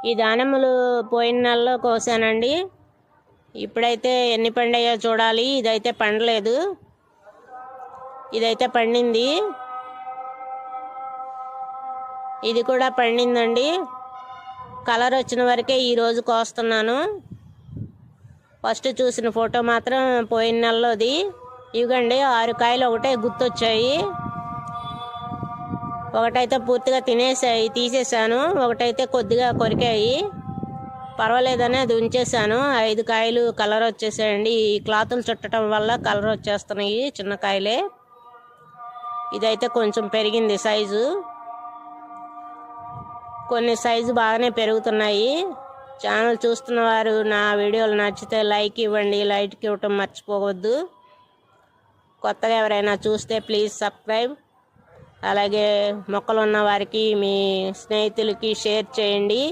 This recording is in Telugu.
ఈ దానిమ్మలు పోయిన నెలలో కోసానండి. ఇప్పుడైతే ఎన్ని పండాయో చూడాలి. ఇదైతే పండలేదు, ఇదైతే పండింది. ఇది కూడా పండిందండి. కలర్ వచ్చిన వరకే ఈరోజు కోస్తున్నాను. ఫస్ట్ చూసిన ఫోటో మాత్రం పోయిన నెలలోది. ఇవ్వండి 6 కాయలు ఒకటే గుర్తొచ్చాయి. ఒకటైతే పూర్తిగా తీసేసాను, ఒకటైతే కొద్దిగా కొరికాయి. పర్వాలేదని అది ఉంచేసాను. 5 కాయలు కలర్ వచ్చేసాయండి. ఈ క్లాతులు చుట్టడం వల్ల కలర్ వచ్చేస్తున్నాయి, చిన్న కాయలే. ఇదైతే కొంచెం పెరిగింది సైజు, కొన్ని సైజు బాగానే పెరుగుతున్నాయి. ఛానల్ చూస్తున్న వారు నా వీడియోలు నచ్చితే లైక్ ఇవ్వండి, లైక్ ఇవ్వటం మర్చిపోవద్దు. కొత్తగా ఎవరైనా చూస్తే ప్లీజ్ సబ్స్క్రైబ్. అలాగే మొక్కలు ఉన్న వారికి, మీ స్నేహితులకి షేర్ చేయండి.